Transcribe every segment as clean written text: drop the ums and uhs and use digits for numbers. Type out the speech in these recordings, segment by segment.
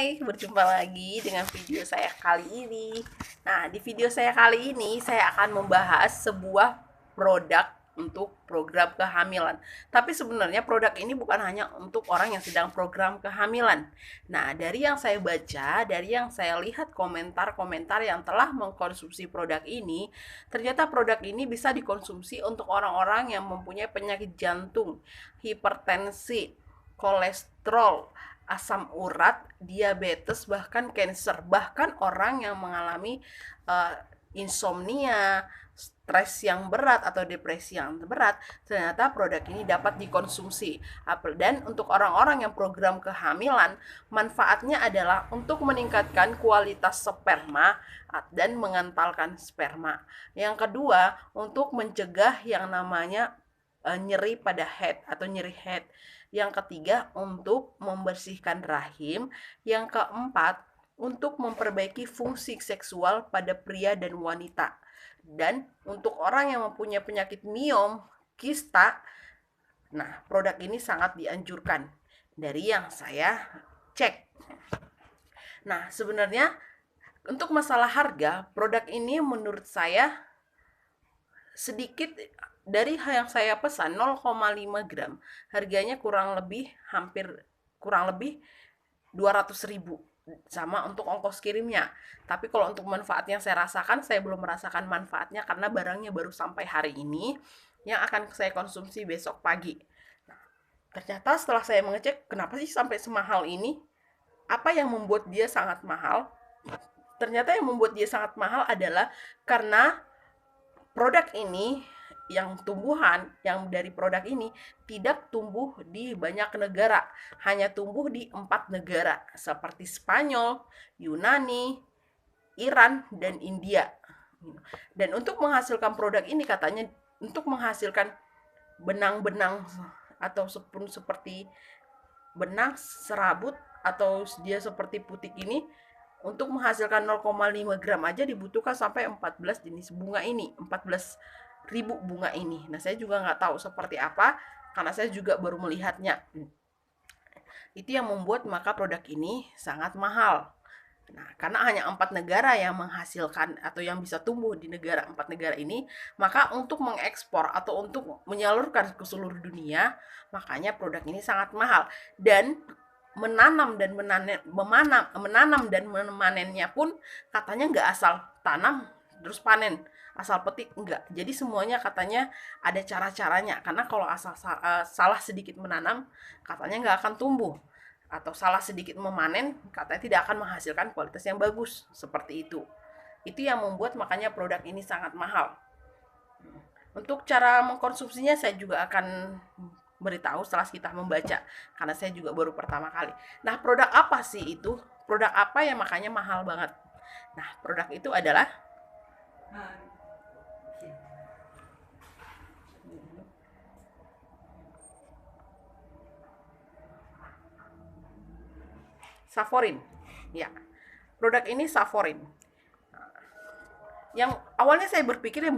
Hai, berjumpa lagi dengan video saya kali ini. Nah, di video saya kali ini saya akan membahas sebuah produk untuk program kehamilan. Tapi sebenarnya produk ini bukan hanya untuk orang yang sedang program kehamilan. Nah, dari yang saya baca, dari yang saya lihat komentar-komentar yang telah mengkonsumsi produk ini, ternyata produk ini bisa dikonsumsi untuk orang-orang yang mempunyai penyakit jantung, hipertensi, kolesterol, asam urat, diabetes, bahkan cancer, bahkan orang yang mengalami uh, insomnia, stres yang berat atau depresi yang berat, ternyata produk ini dapat dikonsumsi. Dan untuk orang-orang yang program kehamilan, manfaatnya adalah untuk meningkatkan kualitas sperma dan mengentalkan sperma. Yang kedua, untuk mencegah yang namanya nyeri pada head atau nyeri head. Yang ketiga, untuk membersihkan rahim. Yang keempat, untuk memperbaiki fungsi seksual pada pria dan wanita. Dan untuk orang yang mempunyai penyakit miom, kista, nah produk ini sangat dianjurkan dari yang saya cek. Nah, sebenarnya untuk masalah harga, produk ini menurut saya sedikit dari yang saya pesan 0,5 gram, harganya kurang lebih 200.000 sama untuk ongkos kirimnya. Tapi kalau untuk manfaat yang saya rasakan, saya belum merasakan manfaatnya karena barangnya baru sampai hari ini, yang akan saya konsumsi besok pagi. Nah, ternyata setelah saya mengecek, kenapa sih sampai semahal ini? Apa yang membuat dia sangat mahal? Ternyata yang membuat dia sangat mahal adalah karena produk ini, yang tumbuhan yang dari produk ini tidak tumbuh di banyak negara, hanya tumbuh di 4 negara seperti Spanyol, Yunani, Iran, dan India. Dan untuk menghasilkan produk ini katanya untuk menghasilkan benang-benang atau seperti benang serabut atau dia seperti putik ini, untuk menghasilkan 0,5 gram aja dibutuhkan sampai 14 jenis bunga ini, 14.000 bunga ini. Nah, saya juga nggak tahu seperti apa karena saya juga baru melihatnya. Itu yang membuat maka produk ini sangat mahal. Nah, karena hanya 4 negara yang menghasilkan atau yang bisa tumbuh di 4 negara ini, maka untuk mengekspor atau untuk menyalurkan ke seluruh dunia, makanya produk ini sangat mahal. Dan menanam dan memanennya pun katanya nggak asal tanam terus panen, asal petik enggak. Jadi semuanya katanya ada cara-caranya, karena kalau asal salah sedikit menanam katanya nggak akan tumbuh, atau salah sedikit memanen katanya tidak akan menghasilkan kualitas yang bagus, seperti itu. Itu yang membuat makanya produk ini sangat mahal. Untuk cara mengkonsumsinya saya juga akan beritahu setelah kita membaca, karena saya juga baru pertama kali. Nah, produk apa sih itu? Produk apa yang makanya mahal banget? Nah, produk itu adalah Saforin. Ya, produk ini Saforin. Yang awalnya saya berpikir yang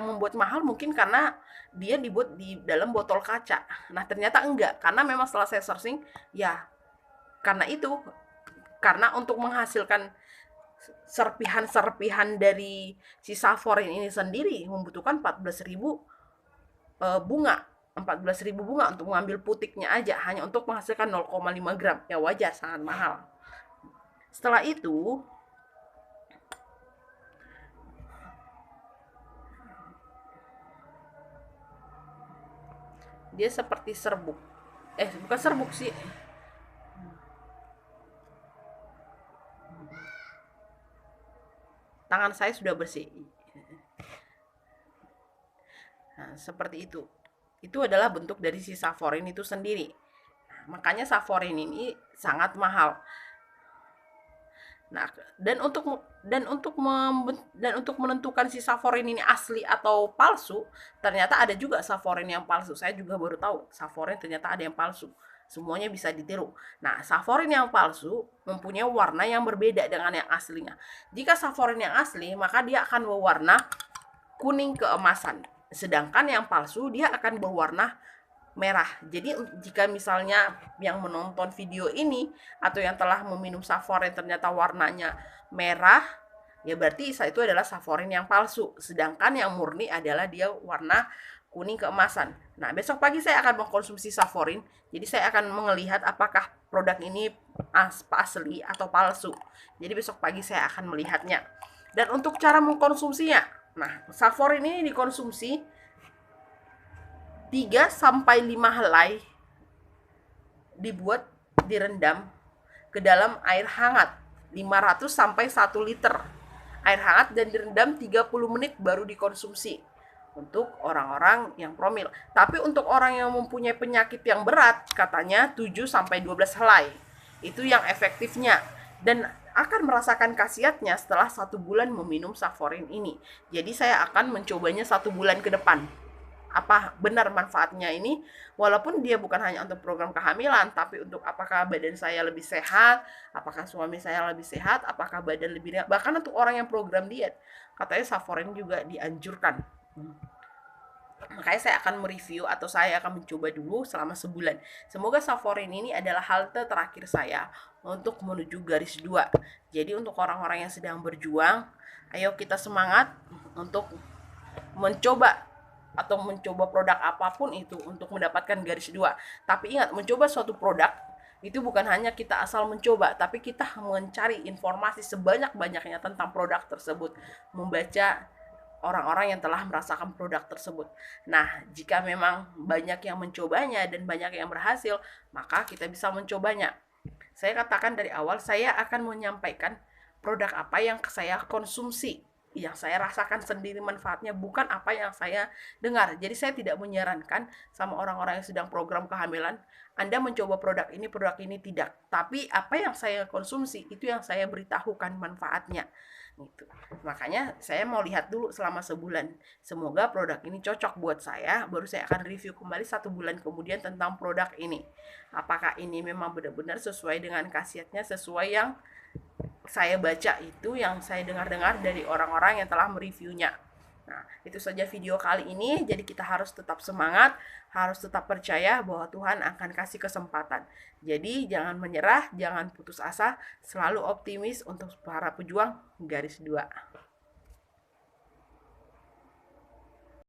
membuat mahal mungkin karena dia dibuat di dalam botol kaca. Nah, ternyata enggak, karena memang setelah saya searching, ya karena itu, karena untuk menghasilkan serpihan-serpihan dari si saforin ini sendiri membutuhkan 14.000 bunga. 14.000 bunga untuk mengambil putiknya aja, hanya untuk menghasilkan 0,5 gram. Ya wajar, sangat mahal. Setelah itu, dia seperti serbuk. Bukan serbuk sih. Tangan saya sudah bersih. Nah, seperti itu. Itu adalah bentuk dari si saforin itu sendiri. Nah, makanya saforin ini sangat mahal. Nah, dan untuk menentukan si saforin ini asli atau palsu, ternyata ada juga saforin yang palsu. Saya juga baru tahu saforin ternyata ada yang palsu. Semuanya bisa ditiru. Nah, saforin yang palsu mempunyai warna yang berbeda dengan yang aslinya. Jika saforin yang asli, maka dia akan berwarna kuning keemasan. Sedangkan yang palsu dia akan berwarna merah. Jadi jika misalnya yang menonton video ini atau yang telah meminum Saforin ternyata warnanya merah, ya berarti itu adalah Saforin yang palsu. Sedangkan yang murni adalah dia warna kuning keemasan. Nah, besok pagi saya akan mengkonsumsi Saforin. Jadi saya akan melihat apakah produk ini asli atau palsu. Jadi besok pagi saya akan melihatnya. Dan untuk cara mengkonsumsinya, nah, Saforin ini dikonsumsi 3-5 helai, dibuat direndam ke dalam air hangat 500-1 liter air hangat dan direndam 30 menit baru dikonsumsi untuk orang-orang yang promil. Tapi untuk orang yang mempunyai penyakit yang berat, katanya 7-12 helai. Itu yang efektifnya. Dan akan merasakan khasiatnya setelah 1 bulan meminum Saforin ini. Jadi saya akan mencobanya 1 bulan ke depan. Apa benar manfaatnya ini, walaupun dia bukan hanya untuk program kehamilan, tapi untuk apakah badan saya lebih sehat, apakah suami saya lebih sehat, apakah badan lebih ringan, bahkan untuk orang yang program diet, katanya Saforin juga dianjurkan. Makanya saya akan mereview atau saya akan mencoba dulu selama sebulan. Semoga Saforin ini adalah halte terakhir saya untuk menuju garis 2. Jadi untuk orang-orang yang sedang berjuang, ayo kita semangat untuk mencoba produk apapun itu untuk mendapatkan garis 2. Tapi ingat, mencoba suatu produk itu bukan hanya kita asal mencoba, tapi kita mencari informasi sebanyak-banyaknya tentang produk tersebut, membaca orang-orang yang telah merasakan produk tersebut. Nah, jika memang banyak yang mencobanya dan banyak yang berhasil, maka kita bisa mencobanya. Saya katakan dari awal, saya akan menyampaikan produk apa yang saya konsumsi, yang saya rasakan sendiri manfaatnya, bukan apa yang saya dengar. Jadi saya tidak menyarankan sama orang-orang yang sedang program kehamilan, Anda mencoba produk ini tidak. Tapi apa yang saya konsumsi, itu yang saya beritahukan manfaatnya. Gitu. Makanya saya mau lihat dulu selama sebulan. Semoga produk ini cocok buat saya, baru saya akan review kembali 1 bulan kemudian tentang produk ini. Apakah ini memang benar-benar sesuai dengan khasiatnya, sesuai yang saya baca itu, yang saya dengar-dengar dari orang-orang yang telah mereviewnya. Nah, itu saja video kali ini. Jadi kita harus tetap semangat, harus tetap percaya bahwa Tuhan akan kasih kesempatan. Jadi jangan menyerah, jangan putus asa, selalu optimis untuk para pejuang garis 2.